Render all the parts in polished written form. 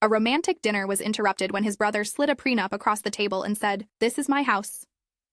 A romantic dinner was interrupted when his brother slid a prenup across the table and said, "This is my house."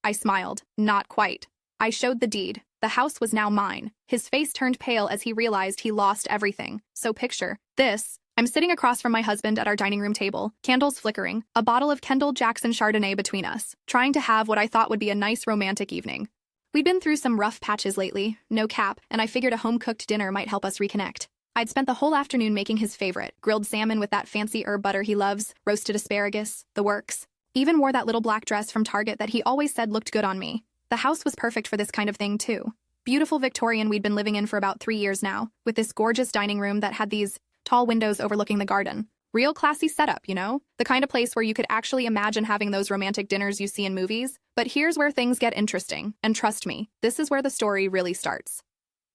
I smiled. Not quite. I showed the deed. The house was now mine. His face turned pale as he realized he lost everything. So picture this. I'm sitting across from my husband at our dining room table, candles flickering, a bottle of Kendall Jackson Chardonnay between us, trying to have what I thought would be a nice romantic evening. We'd been through some rough patches lately, no cap, and I figured a home-cooked dinner might help us reconnect. I'd spent the whole afternoon making his favorite, grilled salmon with that fancy herb butter he loves, roasted asparagus, the works. Even wore that little black dress from Target that he always said looked good on me. The house was perfect for this kind of thing, too. Beautiful Victorian we'd been living in for about 3 years now, with this gorgeous dining room that had these tall windows overlooking the garden. Real classy setup, you know? The kind of place where you could actually imagine having those romantic dinners you see in movies. But here's where things get interesting, and trust me, this is where the story really starts.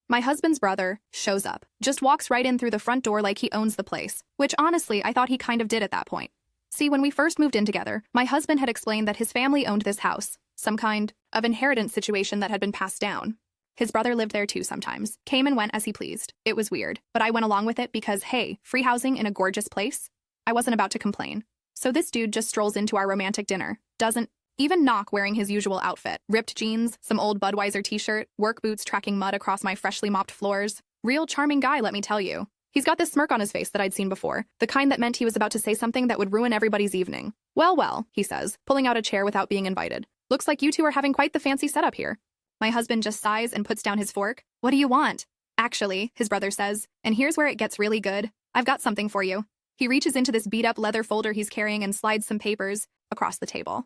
My husband's brother shows up, just walks right in through the front door like he owns the place, which honestly I thought he kind of did at that point. See, when we first moved in together, my husband had explained that his family owned this house, some kind of inheritance situation that had been passed down. His brother lived there too sometimes, came and went as he pleased. It was weird, but I went along with it because, hey, free housing in a gorgeous place? I wasn't about to complain. So this dude just strolls into our romantic dinner, doesn't even knock wearing his usual outfit. Ripped jeans, some old Budweiser t-shirt, work boots tracking mud across my freshly mopped floors. Real charming guy, let me tell you. He's got this smirk on his face that I'd seen before, the kind that meant he was about to say something that would ruin everybody's evening. Well, he says, pulling out a chair without being invited. Looks like you two are having quite the fancy setup here. My husband just sighs and puts down his fork. What do you want? Actually, his brother says, and here's where it gets really good. I've got something for you. He reaches into this beat-up leather folder he's carrying and slides some papers across the table.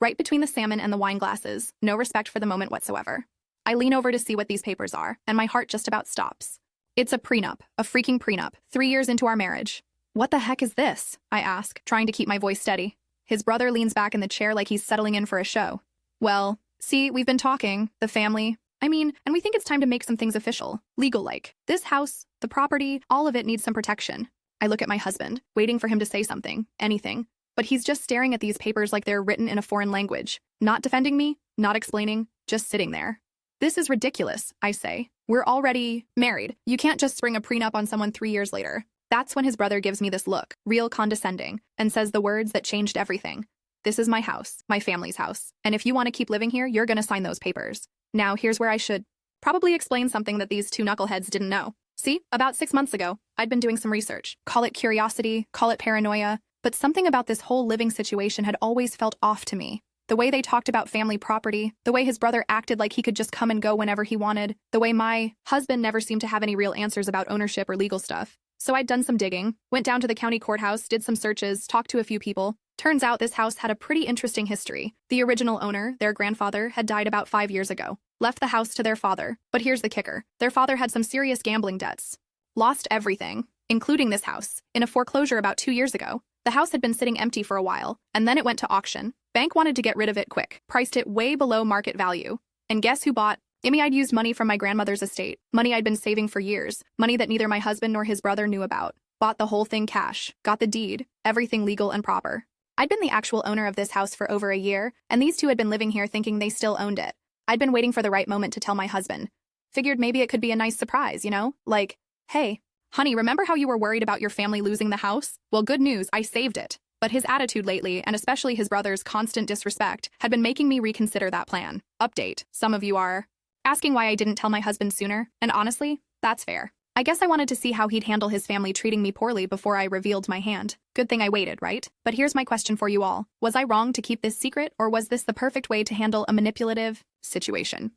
Right between the salmon and the wine glasses, no respect for the moment whatsoever. I lean over to see what these papers are, and my heart just about stops. It's a prenup, a freaking prenup, 3 years into our marriage. What the heck is this? I ask, trying to keep my voice steady. His brother leans back in the chair like he's settling in for a show. Well, see, we've been talking, the family, and we think it's time to make some things official, legal-like. This house, the property, all of it needs some protection. I look at my husband, waiting for him to say something, anything. But he's just staring at these papers like they're written in a foreign language, not defending me, not explaining, just sitting there. This is ridiculous, I say. We're already married. You can't just spring a prenup on someone 3 years later. That's when his brother gives me this look, real condescending, and says the words that changed everything. This is my house, my family's house, and if you want to keep living here, you're gonna sign those papers. Now, here's where I should probably explain something that these two knuckleheads didn't know. See, about 6 months ago, I'd been doing some research. Call it curiosity, call it paranoia, but something about this whole living situation had always felt off to me. The way they talked about family property, the way his brother acted like he could just come and go whenever he wanted, the way my husband never seemed to have any real answers about ownership or legal stuff. So I'd done some digging, went down to the county courthouse, did some searches, talked to a few people. Turns out this house had a pretty interesting history. The original owner, their grandfather, had died about 5 years ago. Left the house to their father. But here's the kicker. Their father had some serious gambling debts. Lost everything, including this house, in a foreclosure about 2 years ago. The house had been sitting empty for a while, and then it went to auction. Bank wanted to get rid of it quick, priced it way below market value. And guess who bought? I'd used money from my grandmother's estate, money I'd been saving for years, money that neither my husband nor his brother knew about. Bought the whole thing cash, got the deed, everything legal and proper. I'd been the actual owner of this house for over a year, and these two had been living here thinking they still owned it. I'd been waiting for the right moment to tell my husband. Figured maybe it could be a nice surprise, you know? Like, hey, honey, remember how you were worried about your family losing the house? Well, good news, I saved it. But his attitude lately, and especially his brother's constant disrespect, had been making me reconsider that plan. Update, some of you are asking why I didn't tell my husband sooner, and honestly, that's fair. I guess I wanted to see how he'd handle his family treating me poorly before I revealed my hand. Good thing I waited, right? But here's my question for you all. Was I wrong to keep this secret, or was this the perfect way to handle a manipulative situation?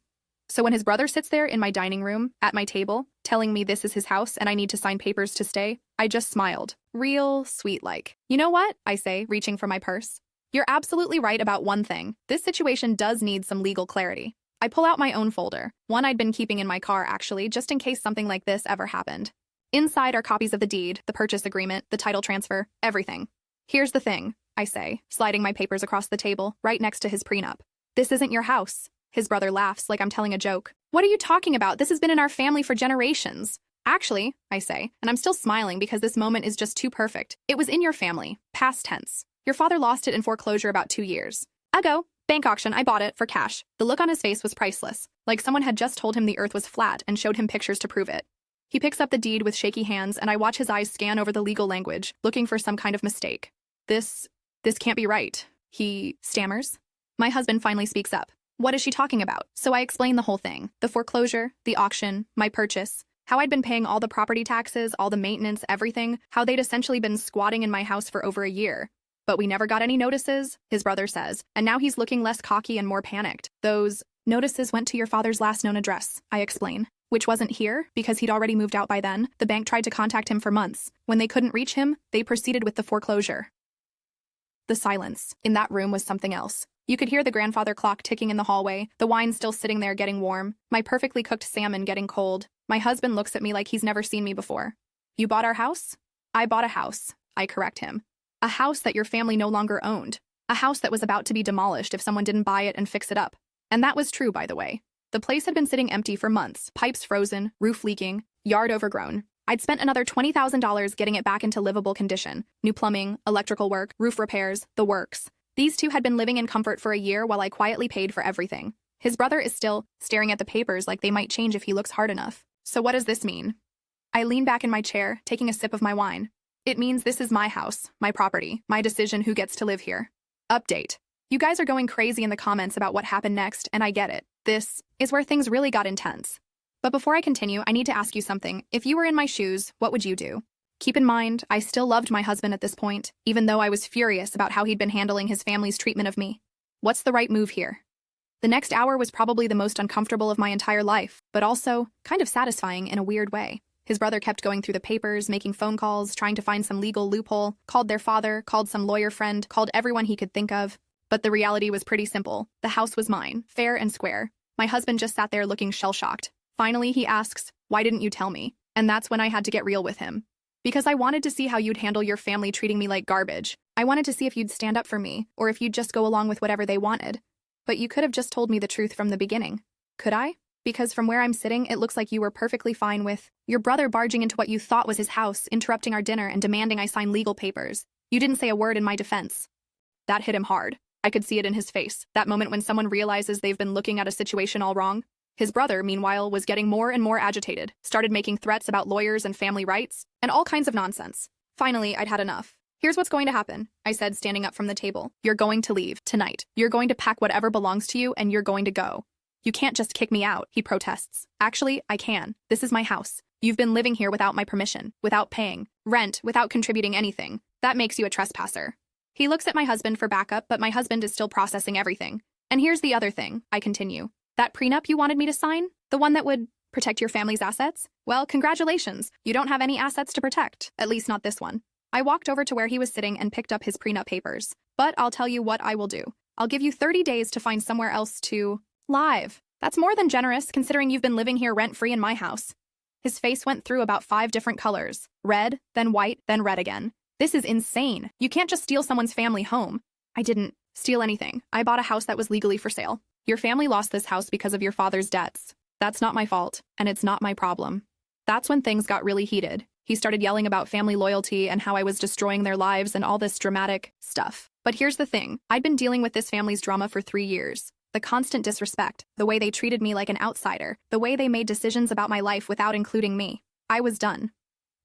So when his brother sits there in my dining room, at my table, telling me this is his house and I need to sign papers to stay, I just smiled. Real sweet-like. You know what? I say, reaching for my purse. You're absolutely right about one thing. This situation does need some legal clarity. I pull out my own folder, one I'd been keeping in my car actually, just in case something like this ever happened. Inside are copies of the deed, the purchase agreement, the title transfer, everything. Here's the thing, I say, sliding my papers across the table, right next to his prenup. This isn't your house. His brother laughs like I'm telling a joke. What are you talking about? This has been in our family for generations. Actually, I say, and I'm still smiling because this moment is just too perfect. It was in your family, past tense. Your father lost it in foreclosure about 2 years ago. Bank auction, I bought it for cash. The look on his face was priceless, like someone had just told him the earth was flat and showed him pictures to prove it. He picks up the deed with shaky hands, and I watch his eyes scan over the legal language, looking for some kind of mistake. This can't be right, he stammers. My husband finally speaks up. What is she talking about? So I explain the whole thing. The foreclosure, the auction, my purchase, how I'd been paying all the property taxes, all the maintenance, everything, how they'd essentially been squatting in my house for over a year. But we never got any notices, his brother says, and now he's looking less cocky and more panicked. Those notices went to your father's last known address, I explain, which wasn't here because he'd already moved out by then. The bank tried to contact him for months. When they couldn't reach him, they proceeded with the foreclosure. The silence in that room was something else. You could hear the grandfather clock ticking in the hallway, the wine still sitting there getting warm, my perfectly cooked salmon getting cold. My husband looks at me like he's never seen me before. You bought our house? I bought a house, I correct him. A house that your family no longer owned. A house that was about to be demolished if someone didn't buy it and fix it up. And that was true, by the way. The place had been sitting empty for months, pipes frozen, roof leaking, yard overgrown. I'd spent another $20,000 getting it back into livable condition. New plumbing, electrical work, roof repairs, the works. These two had been living in comfort for a year while I quietly paid for everything. His brother is still staring at the papers like they might change if he looks hard enough. So what does this mean? I lean back in my chair, taking a sip of my wine. It means this is my house, my property, my decision who gets to live here. Update. You guys are going crazy in the comments about what happened next, and I get it. This is where things really got intense. But before I continue, I need to ask you something. If you were in my shoes, what would you do? Keep in mind, I still loved my husband at this point, even though I was furious about how he'd been handling his family's treatment of me. What's the right move here? The next hour was probably the most uncomfortable of my entire life, but also kind of satisfying in a weird way. His brother kept going through the papers, making phone calls, trying to find some legal loophole, called their father, called some lawyer friend, called everyone he could think of. But the reality was pretty simple. The house was mine, fair and square. My husband just sat there looking shell-shocked. Finally, he asks, "Why didn't you tell me?" And that's when I had to get real with him. Because I wanted to see how you'd handle your family treating me like garbage. I wanted to see if you'd stand up for me, or if you'd just go along with whatever they wanted. But you could have just told me the truth from the beginning. Could I? Because from where I'm sitting, it looks like you were perfectly fine with your brother barging into what you thought was his house, interrupting our dinner, and demanding I sign legal papers. You didn't say a word in my defense. That hit him hard. I could see it in his face, that moment when someone realizes they've been looking at a situation all wrong. His brother, meanwhile, was getting more and more agitated, started making threats about lawyers and family rights, and all kinds of nonsense. Finally, I'd had enough. Here's what's going to happen, I said, standing up from the table. You're going to leave, tonight. You're going to pack whatever belongs to you, and you're going to go. You can't just kick me out, he protests. Actually, I can. This is my house. You've been living here without my permission, without paying rent, without contributing anything. That makes you a trespasser. He looks at my husband for backup, but my husband is still processing everything. And here's the other thing, I continue. That prenup you wanted me to sign? The one that would protect your family's assets? Well, congratulations. You don't have any assets to protect. At least not this one. I walked over to where he was sitting and picked up his prenup papers. But I'll tell you what I will do. I'll give you 30 days to find somewhere else to live. That's more than generous, considering you've been living here rent-free in my house. His face went through about 5 different colors. Red, then white, then red again. This is insane. You can't just steal someone's family home. I didn't steal anything. I bought a house that was legally for sale. Your family lost this house because of your father's debts. That's not my fault, and it's not my problem. That's when things got really heated. He started yelling about family loyalty and how I was destroying their lives and all this dramatic stuff. But here's the thing. I'd been dealing with this family's drama for 3 years. The constant disrespect, the way they treated me like an outsider, the way they made decisions about my life without including me. I was done.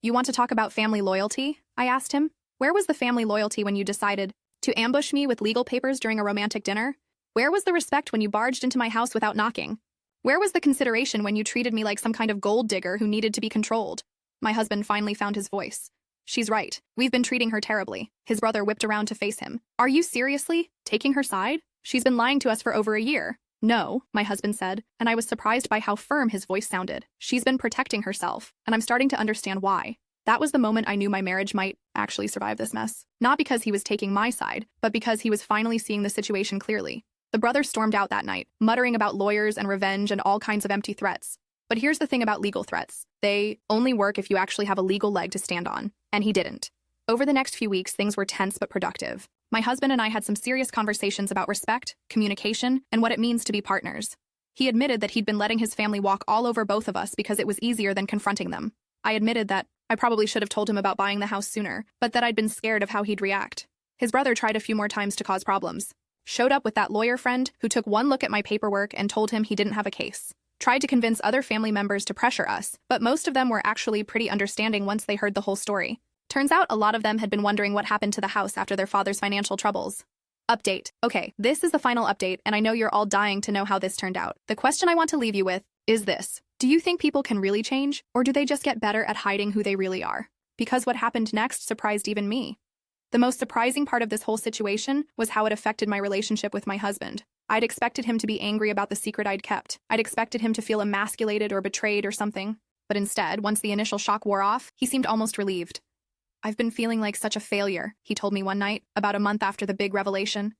You want to talk about family loyalty? I asked him. Where was the family loyalty when you decided to ambush me with legal papers during a romantic dinner? Where was the respect when you barged into my house without knocking? Where was the consideration when you treated me like some kind of gold digger who needed to be controlled? My husband finally found his voice. She's right. We've been treating her terribly. His brother whipped around to face him. Are you seriously taking her side? She's been lying to us for over a year. No, my husband said, and I was surprised by how firm his voice sounded. She's been protecting herself, and I'm starting to understand why. That was the moment I knew my marriage might actually survive this mess. Not because he was taking my side, but because he was finally seeing the situation clearly. The brother stormed out that night, muttering about lawyers and revenge and all kinds of empty threats. But here's the thing about legal threats. They only work if you actually have a legal leg to stand on. And he didn't. Over the next few weeks, things were tense but productive. My husband and I had some serious conversations about respect, communication, and what it means to be partners. He admitted that he'd been letting his family walk all over both of us because it was easier than confronting them. I admitted that I probably should have told him about buying the house sooner, but that I'd been scared of how he'd react. His brother tried a few more times to cause problems. Showed up with that lawyer friend who took one look at my paperwork and told him he didn't have a case. tried to convince other family members to pressure us, but most of them were actually pretty understanding once they heard the whole story. Turns out a lot of them had been wondering what happened to the house after their father's financial troubles. Update. Okay, this is the final update, and I know you're all dying to know how this turned out. The question I want to leave you with is this. Do you think people can really change, or do they just get better at hiding who they really are? Because what happened next surprised even me. The most surprising part of this whole situation was how it affected my relationship with my husband. I'd expected him to be angry about the secret I'd kept. I'd expected him to feel emasculated or betrayed or something. But instead, once the initial shock wore off, he seemed almost relieved. "I've been feeling like such a failure," he told me one night, about a month after the big revelation.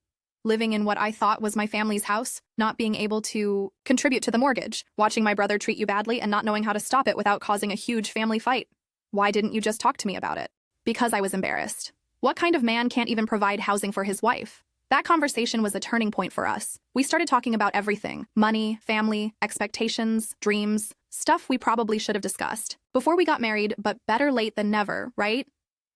Living in what I thought was my family's house, not being able to contribute to the mortgage, watching my brother treat you badly and not knowing how to stop it without causing a huge family fight. Why didn't you just talk to me about it? Because I was embarrassed. What kind of man can't even provide housing for his wife? That conversation was a turning point for us. We started talking about everything: money, family, expectations, dreams, stuff we probably should have discussed before we got married, but better late than never, right?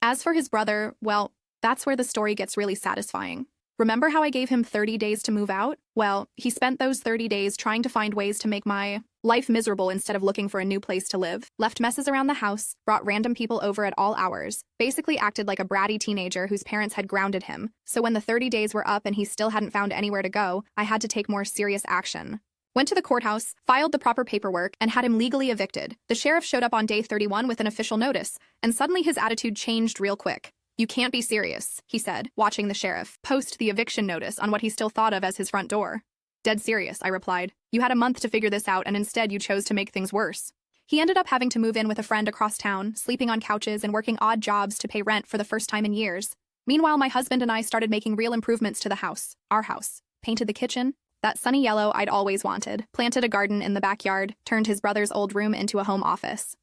As for his brother, well, that's where the story gets really satisfying. Remember how I gave him 30 days to move out? Well, he spent those 30 days trying to find ways to make my life miserable instead of looking for a new place to live, left messes around the house, brought random people over at all hours, basically acted like a bratty teenager whose parents had grounded him. So when the 30 days were up and he still hadn't found anywhere to go, I had to take more serious action. Went to the courthouse, filed the proper paperwork, and had him legally evicted. The sheriff showed up on day 31 with an official notice, and suddenly his attitude changed real quick. "You can't be serious," he said, watching the sheriff post the eviction notice on what he still thought of as his front door. "Dead serious," I replied. "You had a month to figure this out, and instead you chose to make things worse." He ended up having to move in with a friend across town, sleeping on couches and working odd jobs to pay rent for the first time in years. Meanwhile, my husband and I started making real improvements to the house, our house. Painted the kitchen, that sunny yellow I'd always wanted, planted a garden in the backyard, turned his brother's old room into a home office.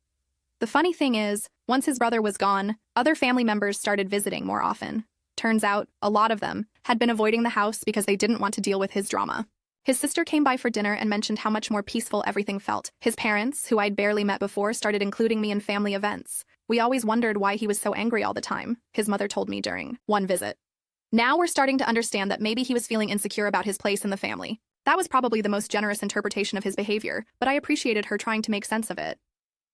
The funny thing is, once his brother was gone, other family members started visiting more often. Turns out, a lot of them had been avoiding the house because they didn't want to deal with his drama. His sister came by for dinner and mentioned how much more peaceful everything felt. His parents, who I'd barely met before, started including me in family events. We always wondered why he was so angry all the time, his mother told me during one visit. Now we're starting to understand that maybe he was feeling insecure about his place in the family. That was probably the most generous interpretation of his behavior, but I appreciated her trying to make sense of it.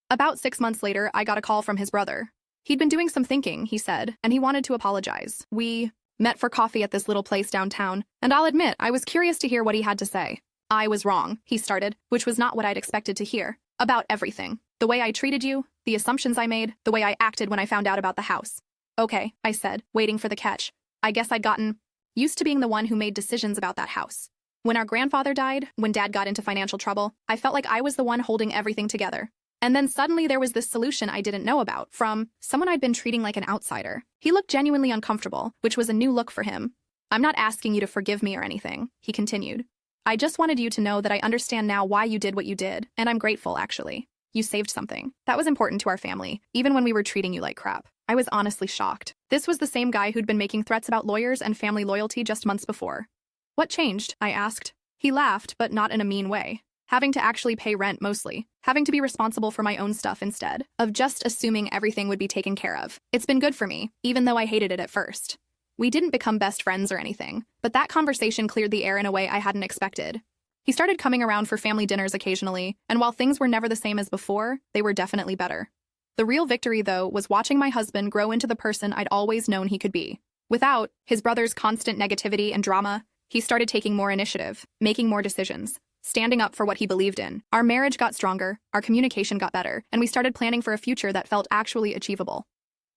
About 6 months later, I got a call from his brother. He'd been doing some thinking, he said, and he wanted to apologize. We met for coffee at this little place downtown, and I'll admit, I was curious to hear what he had to say. "I was wrong," he started, which was not what I'd expected to hear. "About everything. The way I treated you, the assumptions I made, the way I acted when I found out about the house." "Okay," I said, waiting for the catch. I guess I'd gotten used to being the one who made decisions about that house. When our grandfather died, when Dad got into financial trouble, I felt like I was the one holding everything together. And then suddenly there was this solution I didn't know about, from someone I'd been treating like an outsider. He looked genuinely uncomfortable, which was a new look for him. "I'm not asking you to forgive me or anything," he continued. "I just wanted you to know that I understand now why you did what you did, and I'm grateful, actually. You saved something. That was important to our family, even when we were treating you like crap." I was honestly shocked. This was the same guy who'd been making threats about lawyers and family loyalty just months before. "What changed?" I asked. He laughed, but not in a mean way. Having to actually pay rent mostly. Having to be responsible for my own stuff instead of just assuming everything would be taken care of. It's been good for me, even though I hated it at first. We didn't become best friends or anything, but that conversation cleared the air in a way I hadn't expected. He started coming around for family dinners occasionally, and while things were never the same as before, they were definitely better. The real victory, though, was watching my husband grow into the person I'd always known he could be. Without his brother's constant negativity and drama, he started taking more initiative, making more decisions, standing up for what he believed in. Our marriage got stronger, our communication got better, and we started planning for a future that felt actually achievable.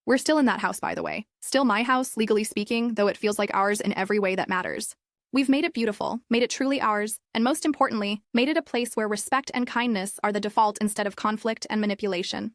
We're still in that house, by the way. Still my house, legally speaking, though it feels like ours in every way that matters. We've made it beautiful, made it truly ours, and most importantly, made it a place where respect and kindness are the default instead of conflict and manipulation.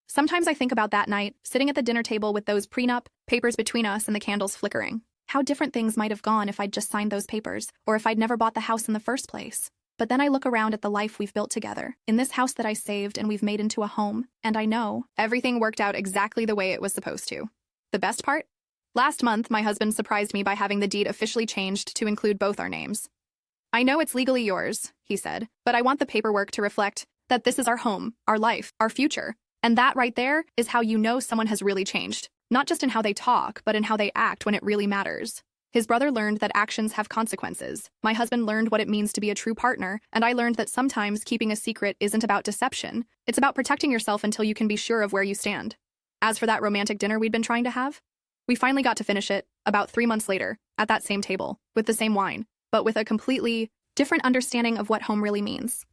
Sometimes I think about that night, sitting at the dinner table with those prenup papers between us and the candles flickering. How different things might have gone if I'd just signed those papers, or if I'd never bought the house in the first place. But then I look around at the life we've built together, in this house that I saved and we've made into a home, and I know everything worked out exactly the way it was supposed to. The best part? Last month, my husband surprised me by having the deed officially changed to include both our names. "I know it's legally yours," he said, "but I want the paperwork to reflect that this is our home, our life, our future. And that right there is how you know someone has really changed, not just in how they talk, but in how they act when it really matters." His brother learned that actions have consequences. My husband learned what it means to be a true partner, and I learned that sometimes keeping a secret isn't about deception. It's about protecting yourself until you can be sure of where you stand. As for that romantic dinner we'd been trying to have, we finally got to finish it, about 3 months later, at that same table, with the same wine, but with a completely different understanding of what home really means.